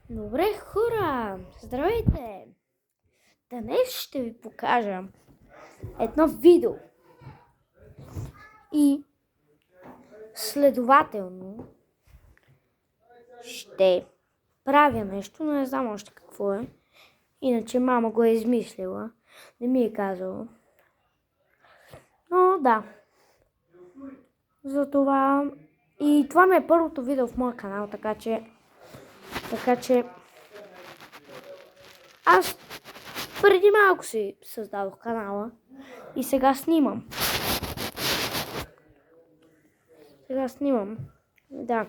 Добре, хора! Здравейте! Днес ще ви покажа едно видео. И следователно ще правя нещо, но не знам още какво е. Иначе мама го е измислила, не ми е казала. Но да. Затова и това ми е първото видео в моя канал, така че аз преди малко си създадох канала и сега снимам. Да.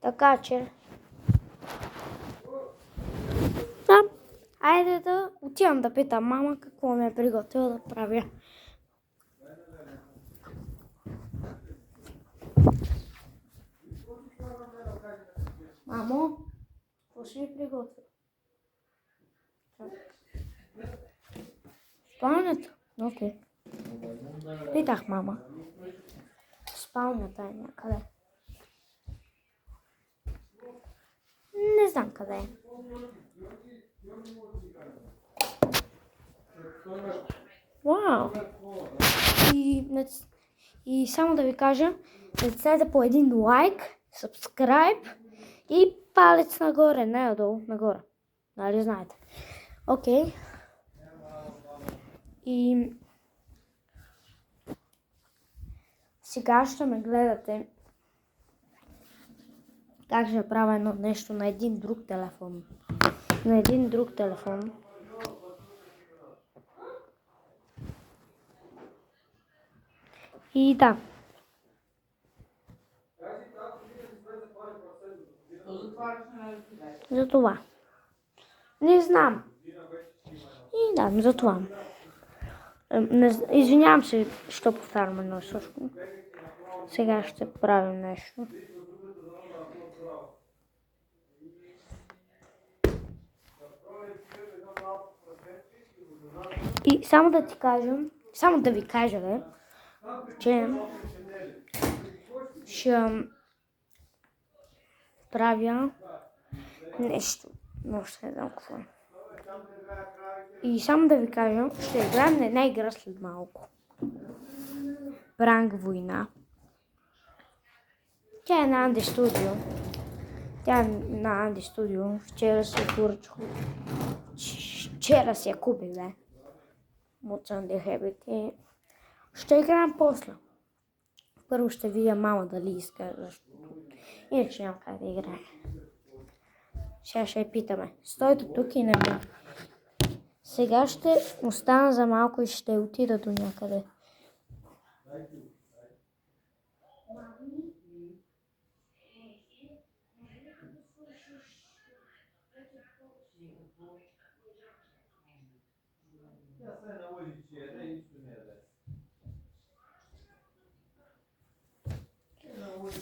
Така че да, айде да отивам да питам мама какво ме е приготвила да правя. Мамо, какво ще ми приготвя? Спалнята? Окей. Питах мама. Спалнята е някъде. Не знам къде е. Вау! И само да ви кажа, натиснете по един лайк, subscribe и палец нагоре, не надолу, нагоре. Нали знаете? Окей. И сега ще ме гледате как ще правя едно нещо на един друг телефон. И да. За това. Не знам. И да, за това. Извинявам се, що повтарям едно също. Сега ще правим нещо. И само да ви кажа, че ще правя нещо, но ще не знам какво е. И само да ви кажа, ще играем на една игра след малко. Пранк война. Тя е на Анди Студио. Вчера си я купих, да. От Sunday Habit. И ще играем после. Първо ще видя мама дали иска, защото иначе няма как да играе. Сега ще я питаме. Стойте тук и не ме. Сега ще остана за малко и ще отида до някъде.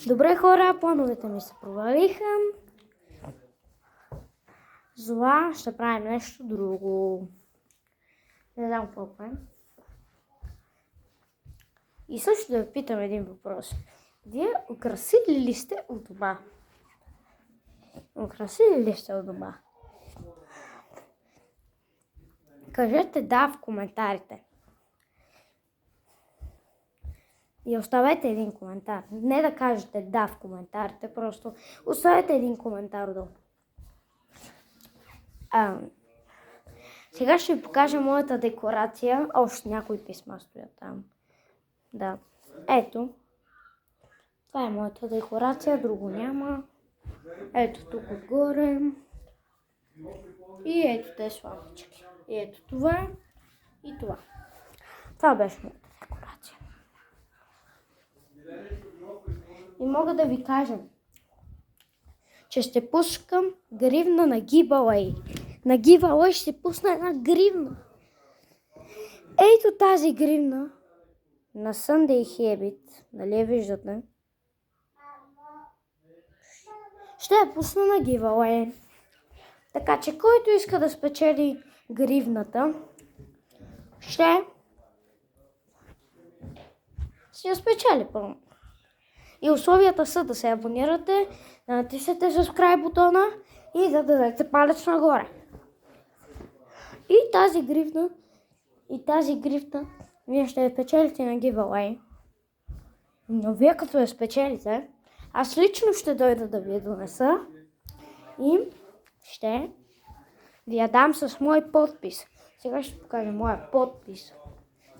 Добре, хора, плановете ми се провалиха. Зла, ще правим нещо друго. Не знам какво правим. И също да ви питам един въпрос. Вие украсили ли сте от дома? Кажете да в коментарите. И оставете един коментар. Не да кажете да в коментарите, просто оставете един коментар долу. Сега ще ви покажа моята декорация. Още някои писма стоят там. Да. Ето. Това е моята декорация, друго няма. Ето тук отгоре. И ето тези лампички. И ето това. И това. Това беше моята декорация. И мога да ви кажа, че ще пускам гривна на giveaway. На giveaway ще пусна една гривна. Ето тази гривна на Sunday Habit. Нали я виждате? Ще я пусна на giveaway. Така че който иска да спечели гривната, ще си я спечели първо. И условията са да се абонирате, да натиснете subscribe бутона и да дадете палец нагоре. И тази грифта вие ще я печелите на giveaway. Но вие като я спечелите, аз лично ще дойда да ви я донеса и ще ви я дам с мой подпис. Сега ще покажа моя подпис.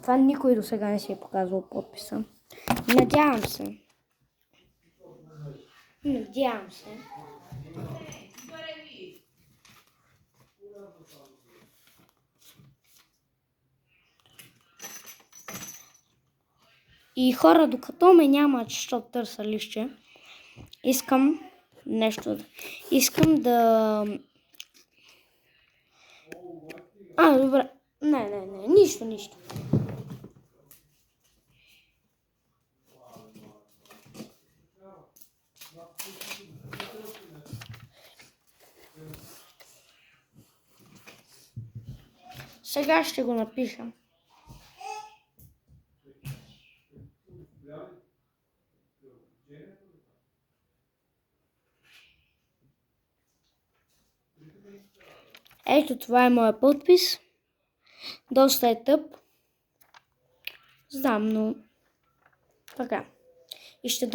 Това никой до сега не си е показвал подписа. Надявам се. И хора, докато ме няма, защото търся лище, искам нещо. Искам да... добре. Не. Нищо. Сега ще го напиша. Ето това е моя подпис. Доста е тъп. Знам, но така. И ще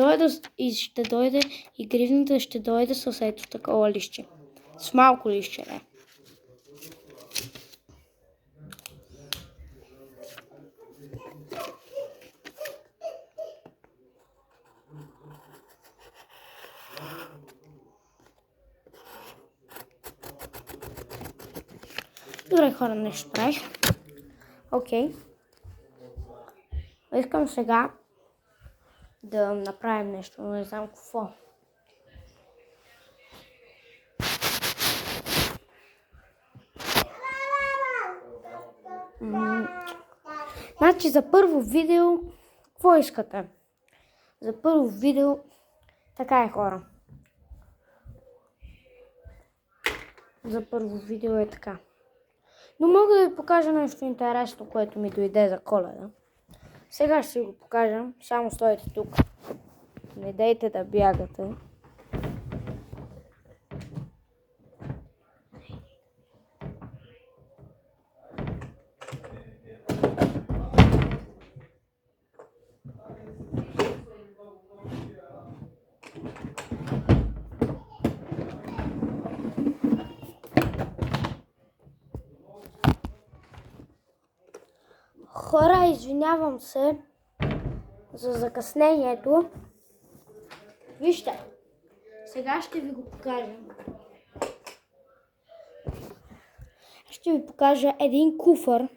дойде и гривната ще дойде с ето такова лище. С малко лище, не. Добре, хора, нещо правих. Окей. Искам сега да направим нещо, но не знам какво. Значи за първо видео, какво искате? За първо видео, така е, хора. За първо видео е така. Но мога да ви покажа нещо интересно, което ми дойде за Коледа. Сега ще ви го покажа, само стойте тук. Не дейте да бягате. Хора, извинявам се за закъснението. Вижте, сега ще ви го покажа. Ще ви покажа един куфър,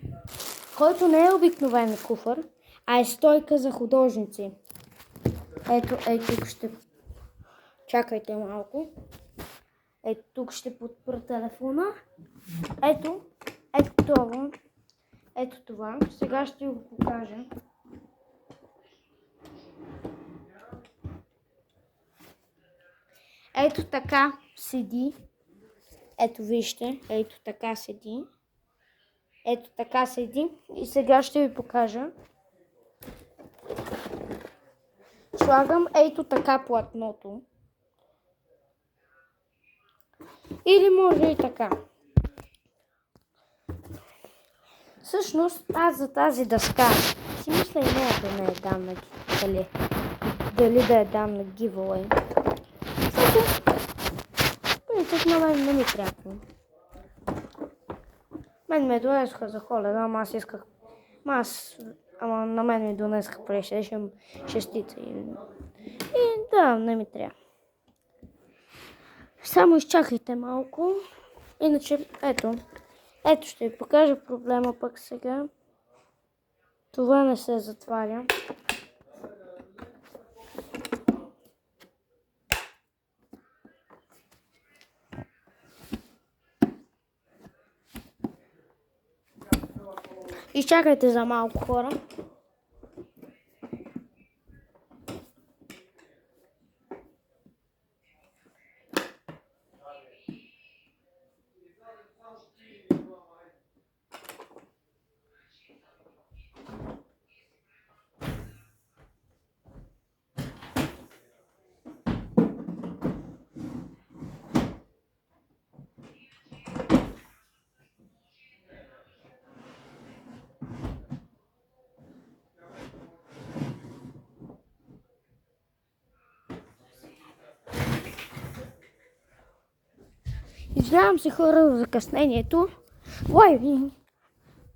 който не е обикновен куфър, а е стойка за художници. Ето тук ще... Чакайте малко. Ето тук ще подпра телефона. Ето това. Ето това. Сега ще го покажа. Ето така седи. Ето вижте. Ето така седи. Ето така седи. И сега ще ви покажа. Слагам ето така платното. Или може и така. Всъщност, аз за тази дъска си мисля и нея да не я дам на дали да я дам на giveaway. Принцип на мен не ми трябва. Мен ме донесоха за Коледа, ама аз исках... Ама на мен ми донесоха PlayStation 6 и да, не ми трябва. Само изчакайте малко. Иначе, ето ще ви покажа проблема пък сега. Това не се затваря. Изчакайте за малко, хора. Извинявам се хора за закъснението. Ой,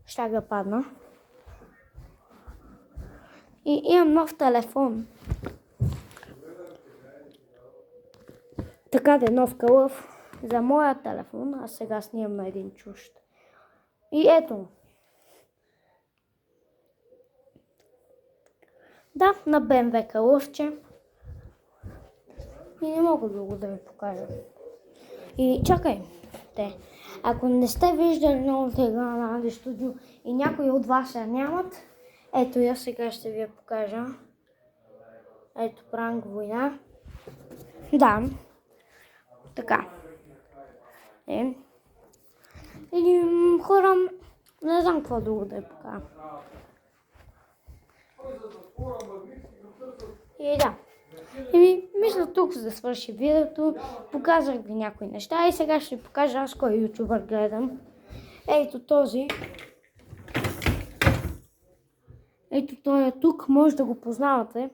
ще ga падна. И имам нов телефон. Така да е нов кълъв за моя телефон, а сега снимам на един чужд. И ето. Да, на BMW кълъвче. И не мога друго да ви покажа. И чакайте, ако не сте виждали новата игра на Анди Студио и някои от вас я нямат, ето я сега ще ви я покажа. Ето Пранк война. Да. Така. И хора, не знам какво друго да я покажа. И да. Мисля тук да свърши видеото. Показах ви някои неща и сега ще ви покажа аз кой ютубър гледам. Ето този. Ето той е тук, може да го познавате.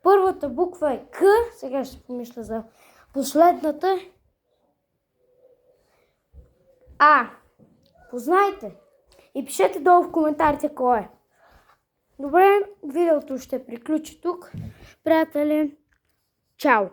Първата буква е К, сега ще помисля за последната. А. Познайте и пишете долу в коментарите кой е. Добре, видеото ще приключи тук. Приятели, чао!